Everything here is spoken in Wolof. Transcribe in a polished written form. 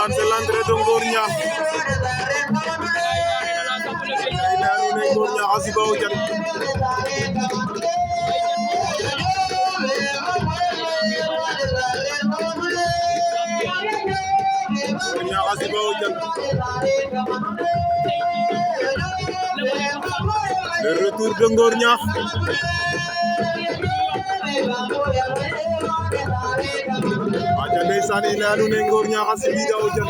ndeysaan c'est l'entrée de Ngor Niakh leeru ne Ngor Niakh a siba o jan Ngor Niakh a siba o jan le retour de Ngor Niakh aja ndeysaan leeru ne Ngor Niakh a siba o jan